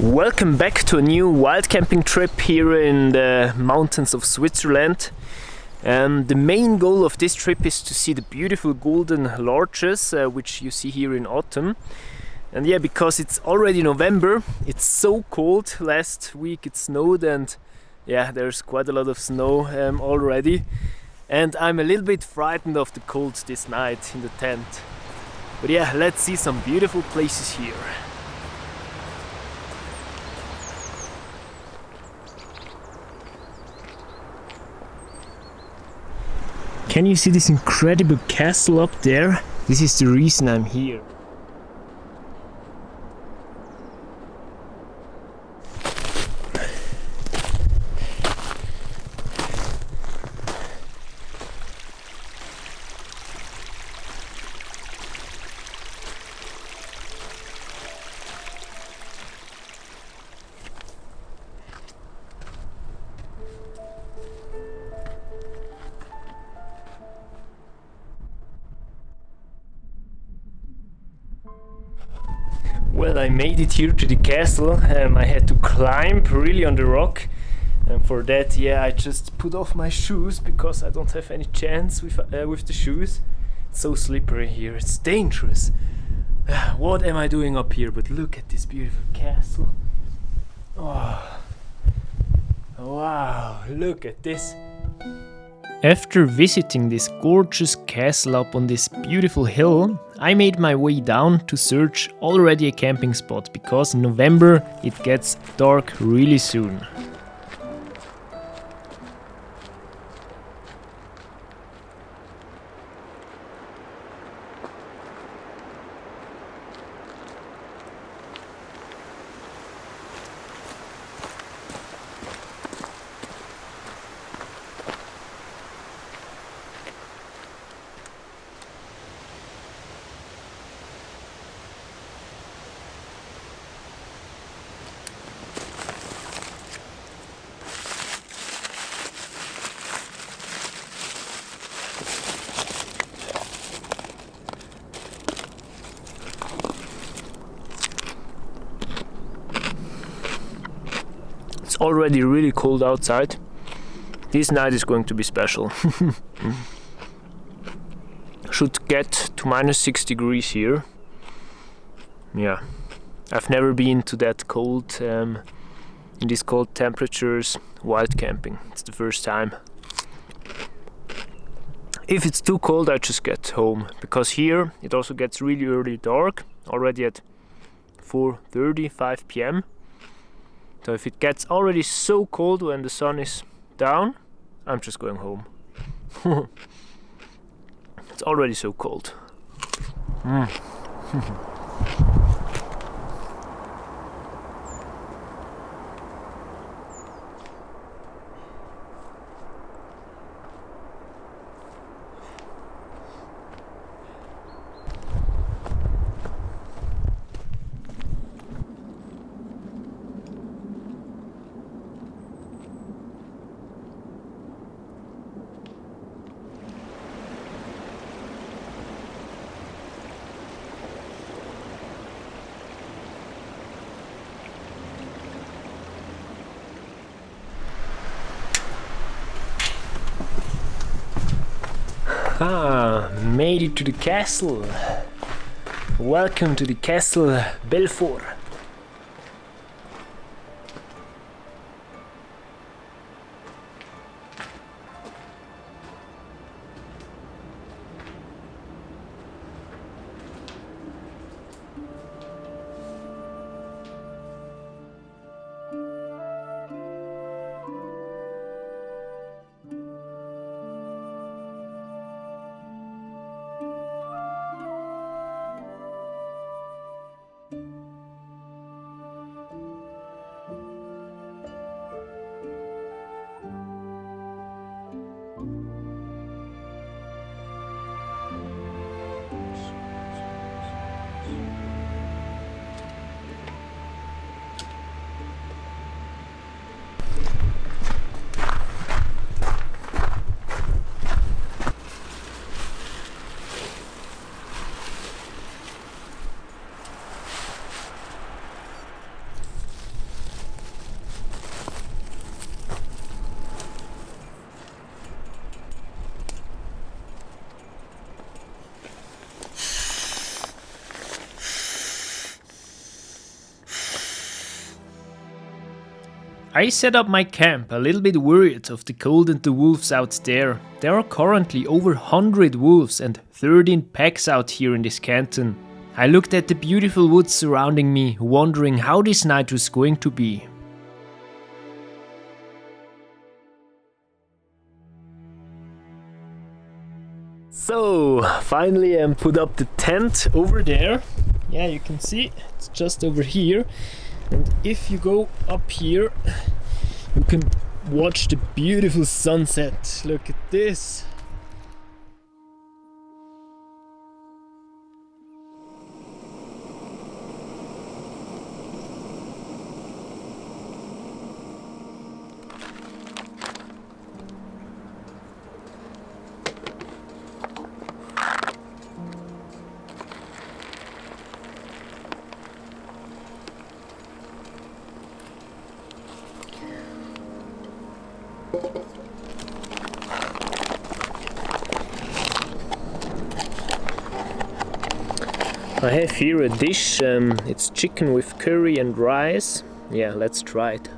Welcome back to a new wild camping trip here in the mountains of Switzerland. The main goal of this trip is to see the beautiful golden larches, which you see here in autumn. And yeah, because it's already November, it's so cold. Last week it snowed and yeah, there's quite a lot of snow already. And I'm a little bit frightened of the cold this night in the tent. But yeah, let's see some beautiful places here. Can you see this incredible castle up there? This is the reason I'm here. Well, I made it here to the castle. I had to climb really on the rock, and for that, yeah, I just put off my shoes because I don't have any chance with the shoes. It's so slippery here. It's dangerous. What am I doing up here? But look at this beautiful castle. Oh, wow! Look at this. After visiting this gorgeous castle up on this beautiful hill, I made my way down to search already a camping spot because in November it gets dark really soon. It's already really cold outside. This night is going to be special. Should get to -6 degrees here. Yeah, I've never been to that cold, in these cold temperatures, wild camping. It's the first time. If it's too cold, I just get home, because here it also gets really early dark, already at 4:30, 5 p.m. So if it gets already so cold when the sun is down, I'm just going home. It's already so cold. Made it to the castle. Welcome to the castle Belfort. I set up my camp, a little bit worried of the cold and the wolves out there. There are currently over 100 wolves and 13 packs out here in this canton. I looked at the beautiful woods surrounding me, wondering how this night was going to be. So, finally I put up the tent over there. Yeah, you can see, it's just over here. And if you go up here, you can watch the beautiful sunset. Look at this. I have here a dish, it's chicken with curry and rice. Yeah, let's try it.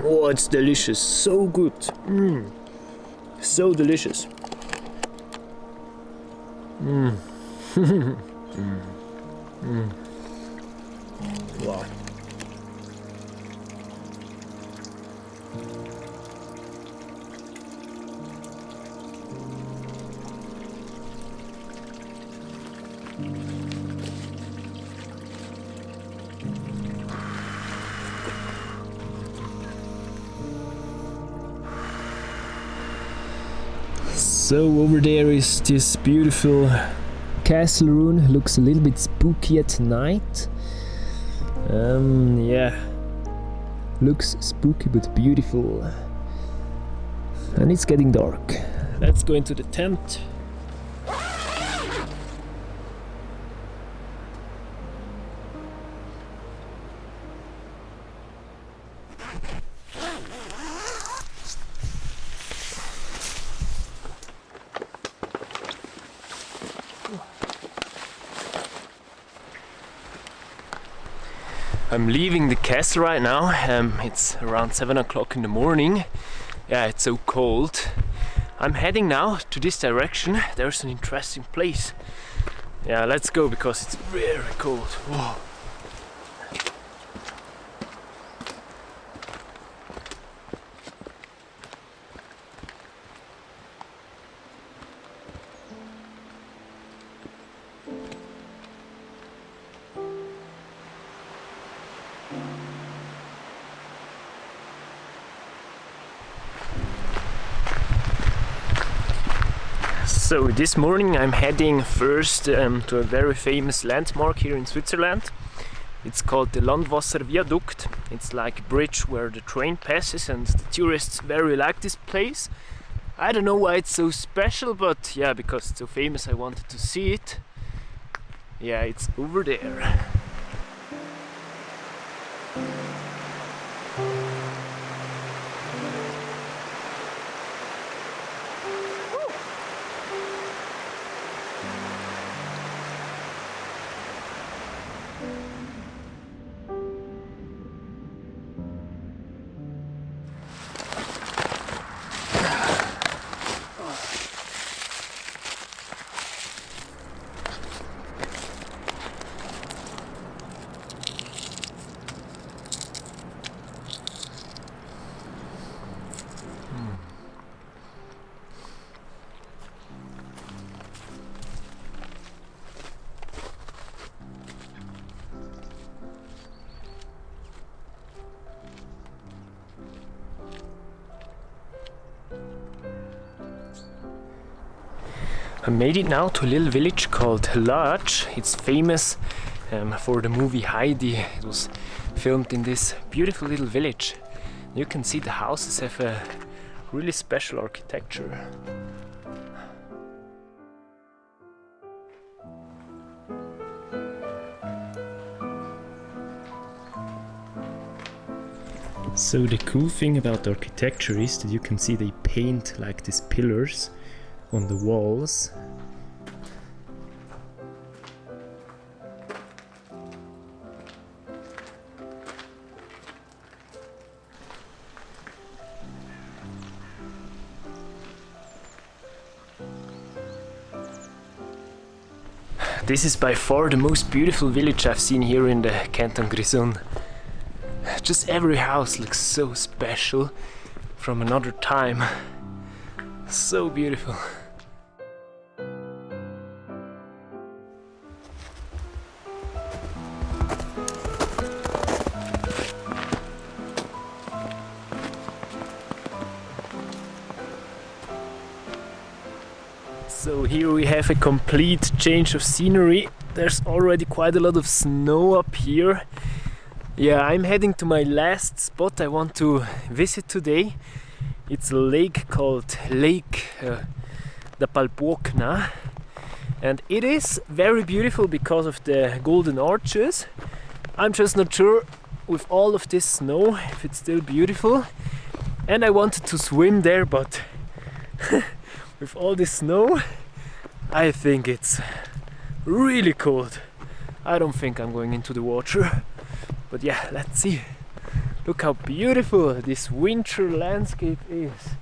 Oh, it's delicious, so good. So delicious. Wow. So over there is this beautiful castle ruin, looks a little bit spooky at night. Yeah, looks spooky but beautiful. And it's getting dark. Let's go into the tent. I'm leaving the castle right now. It's around 7 o'clock in the morning. Yeah, it's so cold. I'm heading now to this direction. There's an interesting place. Yeah, let's go because it's very cold. Whoa. So this morning I'm heading first to a very famous landmark here in Switzerland. It's called the Landwasserviadukt. It's like a bridge where the train passes and the tourists very like this place. I don't know why it's so special, but yeah, because it's so famous I wanted to see it. Yeah, it's over there. I made it now to a little village called Latsch. It's famous for the movie Heidi. It was filmed in this beautiful little village. You can see the houses have a really special architecture. So the cool thing about the architecture is that you can see they paint like these pillars on the walls. This is by far the most beautiful village I've seen here in the canton Grisons. Just every house looks so special from another time. So beautiful. So here we have a complete change of scenery. There's already quite a lot of snow up here. Yeah, I'm heading to my last spot I want to visit today. It's a lake called Lej da Palpuogna, and it is very beautiful because of the golden arches. I'm just not sure with all of this snow if it's still beautiful, and I wanted to swim there, but with all this snow I think it's really cold. I don't think I'm going into the water, but yeah, let's see. Look how beautiful this winter landscape is.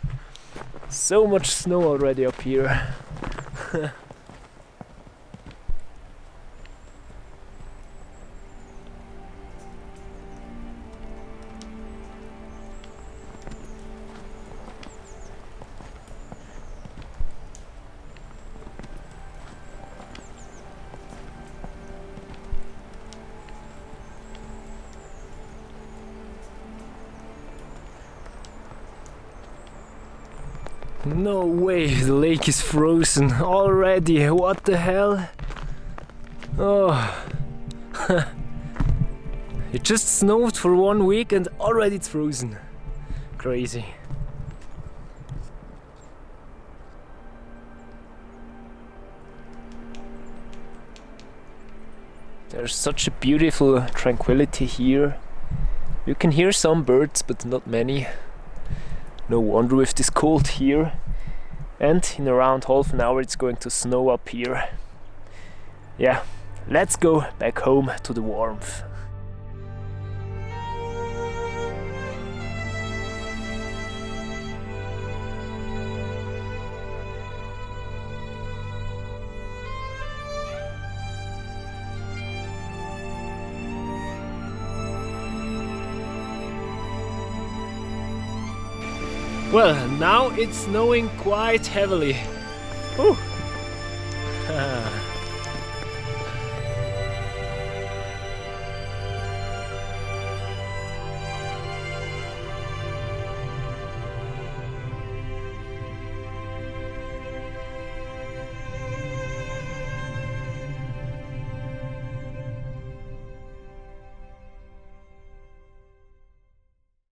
So much snow already up here. No way, the lake is frozen already. What the hell? Oh, it just snowed for 1 week and already it's frozen. Crazy. There's such a beautiful tranquility here. You can hear some birds, but not many. No wonder with this cold here. And in around half an hour it's going to snow up here. Yeah, let's go back home to the warmth. Well, now it's snowing quite heavily. Whew.